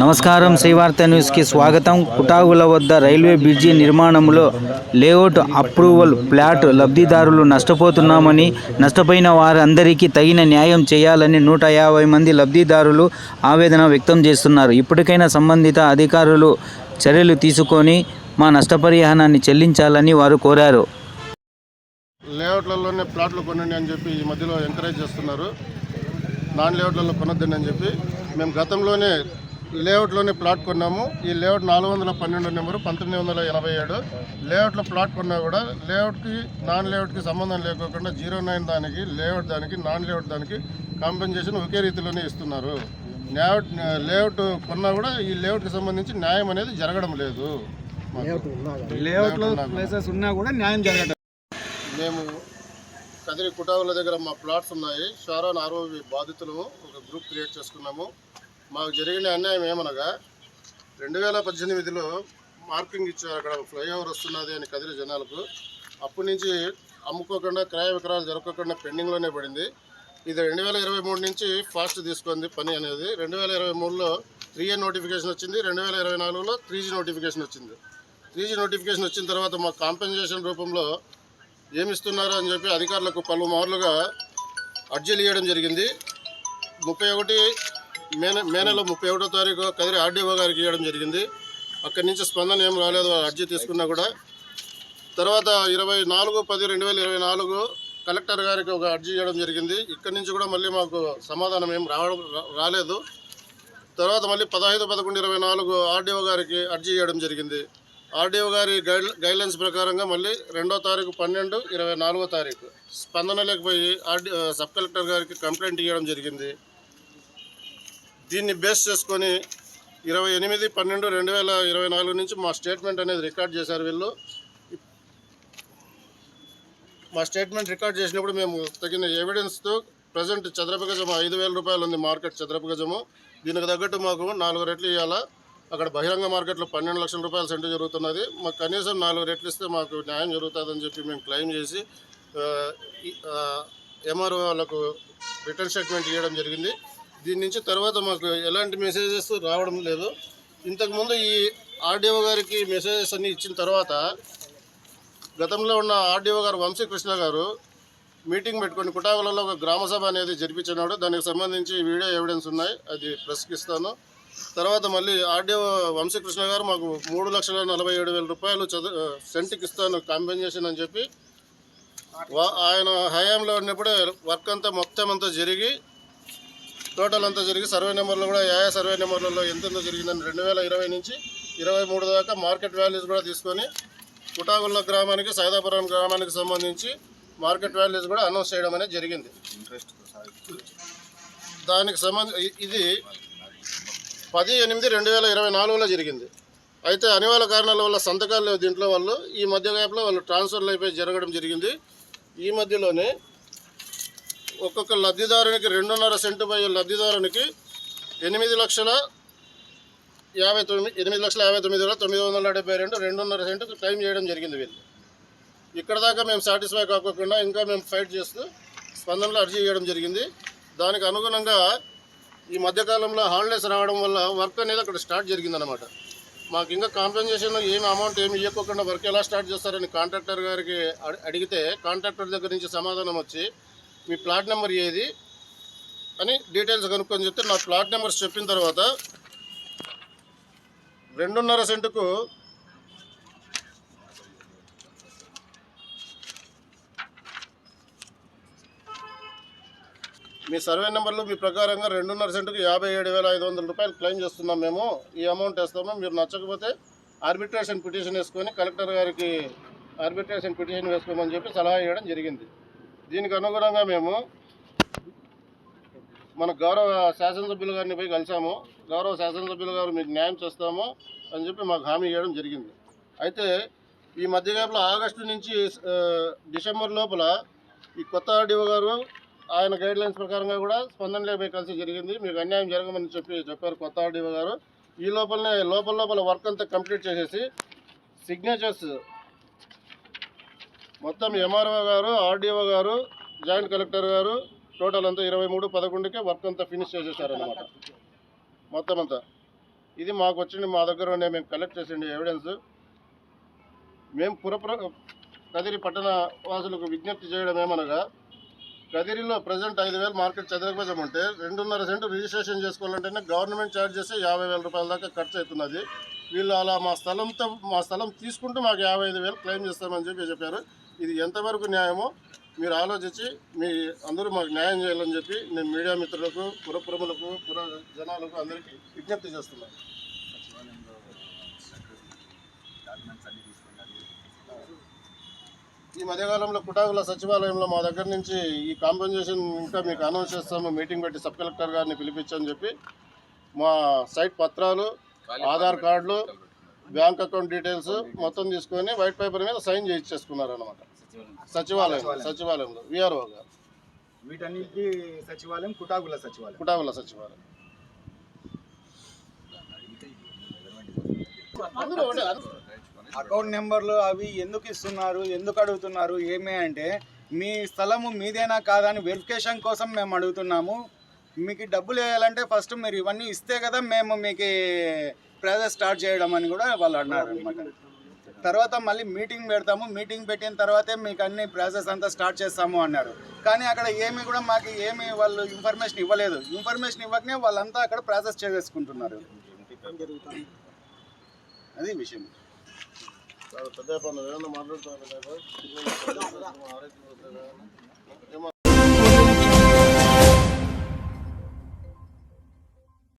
నమస్కారం, శ్రీవార్త న్యూస్కి స్వాగతం. కుటాగుల వద్ద రైల్వే బ్రిడ్జి నిర్మాణంలో లేఅవుట్ అప్రూవల్ ప్లాట్ లబ్ధిదారులు నష్టపోతున్నామని, నష్టపోయిన వారందరికీ తగిన న్యాయం చేయాలని 150 మంది లబ్ధిదారులు ఆవేదన వ్యక్తం చేస్తున్నారు. ఇప్పటికైనా సంబంధిత అధికారులు చర్యలు తీసుకొని మా నష్టపరిహారాన్ని చెల్లించాలని వారు కోరారు. లేఅవుట్లలోనే ప్లాట్లు కొనండి అని చెప్పి ఈ మధ్యలో ఎంకరేజ్ చేస్తున్నారు. నాన్ లేఅవుట్లలో కొనొద్దండి అని చెప్పి మేము గతంలోనే లేఅవుట్లోనే ప్లాట్ కొన్నాము. ఈ లేఅవుట్ 412 నెంబరు 1987 లేఅవుట్లో ప్లాట్ కొన్నా కూడా లేఅవుట్కి నాన్ లేఅవుట్కి సంబంధం లేకోకుండా 09 దానికి లేఅవుట్ దానికి నాన్ లేఅవుట్ దానికి కాంపెన్సేషన్ ఒకే రీతిలోనే ఇస్తున్నారు. లేఅవుట్ కొన్నా కూడా ఈ లేఅవుట్కి సంబంధించి న్యాయం అనేది జరగడం లేదు. మేము కదిరి కుటావుల దగ్గర మా ప్లాట్స్ ఉన్నాయి. షారాన్ ఆర్ఓవి బాధితులు ఒక గ్రూప్ క్రియేట్ చేసుకున్నాము. మాకు జరిగిన అన్యాయం ఏమనగా 2018లో మార్కింగ్ ఇచ్చారు, అక్కడ ఫ్లైఓవర్ వస్తున్నది అని కదిరి జనాలకు. అప్పటి నుంచి అమ్ముకోకుండా క్రయ విక్రయాలు జరగకుండా పెండింగ్లోనే పడింది. ఇది 2023 నుంచి ఫాస్ట్ తీసుకుంది పని అనేది. 2023లో 3A నోటిఫికేషన్ వచ్చింది, 2024లో 3G నోటిఫికేషన్ వచ్చింది. 3G నోటిఫికేషన్ వచ్చిన తర్వాత మాకు కాంపెన్సేషన్ రూపంలో ఏమిస్తున్నారు అని చెప్పి అధికారులకు పలుమార్లుగా అర్జీలు ఇవ్వడం జరిగింది. 31 మే నెల 31వ తారీఖు కదిరి ఆర్డీఓ గారికి ఇవ్వడం జరిగింది. అక్కడి నుంచి స్పందన ఏం రాలేదు, అర్జీ తీసుకున్నా కూడా. తర్వాత 24/10/2024 కలెక్టర్ గారికి ఒక అర్జీ ఇవ్వడం జరిగింది. ఇక్కడి నుంచి కూడా మళ్ళీ మాకు సమాధానం ఏం రాలేదు. తర్వాత మళ్ళీ 15/11/24 ఆర్డీఓ గారికి అర్జీ ఇవ్వడం జరిగింది. ఆర్డీఓ గారి గైడ్లైన్స్ ప్రకారంగా మళ్ళీ 2వ తారీఖు 12/24 తారీఖు స్పందన లేకపోయి సబ్ కలెక్టర్ గారికి కంప్లైంట్ ఇవ్వడం జరిగింది. దీన్ని బేస్ చేసుకొని 28/12/2024 నుంచి మా స్టేట్మెంట్ అనేది రికార్డ్ చేశారు వీళ్ళు. మా స్టేట్మెంట్ రికార్డ్ చేసినప్పుడు మేము తగిన ఎవిడెన్స్తో ప్రజెంట్ చదరపు గజం 5,000 రూపాయలు ఉంది మార్కెట్ చదరపు గజము. దీనికి తగ్గట్టు మాకు 4 రెట్లు ఇవ్వాలా. అక్కడ బహిరంగ మార్కెట్లో 12 లక్షల రూపాయల సెంటు జరుగుతున్నది. మాకు కనీసం 4 రెట్లు ఇస్తే మాకు న్యాయం జరుగుతుందని చెప్పి మేము క్లెయిమ్ చేసి ఎంఆర్ఓ వాళ్ళకు రిటర్న్ స్టేట్మెంట్ ఇవ్వడం జరిగింది. దీని నుంచి తర్వాత మాకు ఎలాంటి మెసేజెస్ రావడం లేదు. ఇంతకుముందు ఈ ఆర్డీఓ గారికి మెసేజెస్ అన్నీ ఇచ్చిన తర్వాత గతంలో ఉన్న ఆర్డీఓ గారు వంశీకృష్ణ గారు మీటింగ్ పెట్టుకొని కుటాగులలో ఒక గ్రామసభ అనేది జరిపించినాడు. దానికి సంబంధించి వీడియో ఎవిడెన్స్ ఉన్నాయి, అది ప్రెస్కి ఇస్తాను. తర్వాత మళ్ళీ ఆర్డీఓ వంశీకృష్ణ గారు మాకు 3,47,000 రూపాయలు సెంటుకి ఇస్తాను కాంపెన్సేషన్ అని చెప్పి ఆయన హయాంలో ఉన్నప్పుడే వర్క్ అంతా మొత్తం అంతా జరిగి టోటల్ అంతా జరిగి సర్వే నెంబర్లో కూడా సర్వే నెంబర్లలో ఎంతెంత జరిగిందని 2020 నుంచి 23 దాకా మార్కెట్ వాల్యూస్ కూడా తీసుకొని కుటాగుళ్ళ గ్రామానికి సైదాపురం గ్రామానికి సంబంధించి మార్కెట్ వాల్యూస్ కూడా అనౌన్స్ చేయడం అనేది జరిగింది. దానికి ఇది 10/8/2024లో జరిగింది. అయితే అనివార్య కారణాల వల్ల సంతకాలు లేవు దీంట్లో. వాళ్ళు ఈ మధ్య గ్యాప్లో వాళ్ళు ట్రాన్స్ఫర్లు అయిపోయి జరగడం జరిగింది. ఈ మధ్యలోనే ఒక్కొక్క లబ్ధిదారునికి 2.5 సెంటు పై లబ్ధిదారునికి 8,59,972 2.5 సెంటు క్లెయిమ్ చేయడం జరిగింది వీళ్ళు. ఇక్కడ దాకా మేము సాటిస్ఫై కాకుండా ఇంకా మేము ఫైట్ చేస్తూ స్పందనలో అర్జీ చేయడం జరిగింది. దానికి అనుగుణంగా ఈ మధ్యకాలంలో హాలిడేస్ రావడం వల్ల వర్క్ అనేది అక్కడ స్టార్ట్ జరిగిందనమాట. మాకు ఇంకా కాంపెన్సేషన్ ఏమి అమౌంట్ ఏమి ఇవ్వకుండా వర్క్ ఎలా స్టార్ట్ చేస్తారని కాంట్రాక్టర్ గారికి అడిగితే కాంట్రాక్టర్ దగ్గర నుంచి సమాధానం వచ్చి మీ ప్లాట్ నెంబర్ ఏది అని డీటెయిల్స్ కనుక్కొని చెప్తే నా ప్లాట్ నెంబర్స్ చెప్పిన తర్వాత 2.5 సెంటుకు మీ సర్వే నెంబర్లు మీ ప్రకారంగా 2.5 సెంటుకు 57,500 రూపాయలు క్లెయిమ్ చేస్తున్నాం. మేము ఈ అమౌంట్ వేస్తాము, మీరు నచ్చకపోతే ఆర్బిట్రేషన్ పిటిషన్ వేసుకొని కలెక్టర్ గారికి ఆర్బిట్రేషన్ పిటిషన్ వేసుకోమని చెప్పి సలహా ఇవ్వడం జరిగింది. దీనికి అనుగుణంగా మేము మన గౌరవ శాసనసభ్యులు గారిని పోయి కలిసాము. గౌరవ శాసనసభ్యులు గారు మీకు న్యాయం చేస్తాము అని చెప్పి మాకు హామీ ఇవ్వడం జరిగింది. అయితే ఈ మధ్య గ్యాప్లో ఆగస్టు నుంచి డిసెంబర్ లోపల ఈ కొత్త ఆర్డీఓ గారు ఆయన గైడ్లైన్స్ ప్రకారంగా కూడా స్పందన లేకపోయి కలిసి జరిగింది. మీకు అన్యాయం జరగమని చెప్పారు కొత్త ఆర్డీఓ గారు. ఈ లోపల వర్క్ అంతా కంప్లీట్ చేసేసి సిగ్నేచర్స్ మొత్తం ఎంఆర్ఓ గారు, ఆర్డీఓ గారు, జాయింట్ కలెక్టర్ గారు టోటల్ అంతా 23/11కే వర్క్ అంతా ఫినిష్ చేసేసారన్నమాట మొత్తం అంతా. ఇది మాకు వచ్చింది, మా దగ్గర ఉండే మేము కలెక్ట్ చేసిండే ఎవిడెన్స్. మేము కదిరి పట్టణ వాసులకు విజ్ఞప్తి చేయడం ఏమనగా, కదిరిలో ప్రజెంట్ 5,000 మార్కెట్ చదరగజం ఉంటే 2.5 సెంటు రిజిస్ట్రేషన్ చేసుకోవాలంటేనే గవర్నమెంట్ ఛార్జ్ చేసి 50,000 రూపాయల దాకా ఖర్చు అవుతున్నది. వీళ్ళు అలా మా స్థలం తీసుకుంటూ మాకు 55,000 క్లెయిమ్ చేస్తామని చెప్పారు. ఇది ఎంతవరకు న్యాయమో మీరు ఆలోచించి అందరూ మాకు న్యాయం చేయాలని చెప్పి నేను మీడియా మిత్రులకు, పురప్రములకు, జనాలకు అందరికీ విజ్ఞప్తి చేస్తున్నాను. ఈ మధ్యకాలంలో కుటాగుల సచివాలయంలో మా దగ్గర నుంచి ఈ కాంపెన్సేషన్ ఇంకా మీకు అనౌన్స్ చేస్తాము, మీటింగ్ పెట్టి సబ్ కలెక్టర్ గారిని పిలిపించని చెప్పి మా సైట్ పత్రాలు, ఆధార్ కార్డులు, బ్యాంక్ అకౌంట్ డీటెయిల్స్ మొత్తం తీసుకొని వైట్ పేపర్ మీద సైన్ చేయించేసుకున్నారు అన్నమాట. సచివాలయంలో విఆర్ఓ గారు. వీటన్నిటి సచివాలయం కుటాగుల సచివాలయం. అకౌంట్ నెంబర్లు అవి ఎందుకు ఇస్తున్నారు, ఎందుకు అడుగుతున్నారు ఏమే అంటే, మీ స్థలము మీదేనా కాదా అని వెరిఫికేషన్ కోసం మేము అడుగుతున్నాము. మీకు డబ్బులు వేయాలంటే ఫస్ట్ మీరు ఇవన్నీ ఇస్తే కదా మేము మీకు ప్రాసెస్ స్టార్ట్ చేయడం అని కూడా వాళ్ళు అన్నారు అనమాట. తర్వాత మళ్ళీ మీటింగ్ పెడతాము, మీటింగ్ పెట్టిన తర్వాతే మీకు అన్ని ప్రాసెస్ అంతా స్టార్ట్ చేస్తాము అన్నారు. కానీ అక్కడ ఏమి కూడా మాకు వాళ్ళు ఇన్ఫర్మేషన్ ఇవ్వలేదు. ఇన్ఫర్మేషన్ ఇవ్వకనే వాళ్ళంతా అక్కడ ప్రాసెస్ చేసేసుకుంటున్నారు. అది విషయం. పెద్ద మాట్లాడుతున్నారు.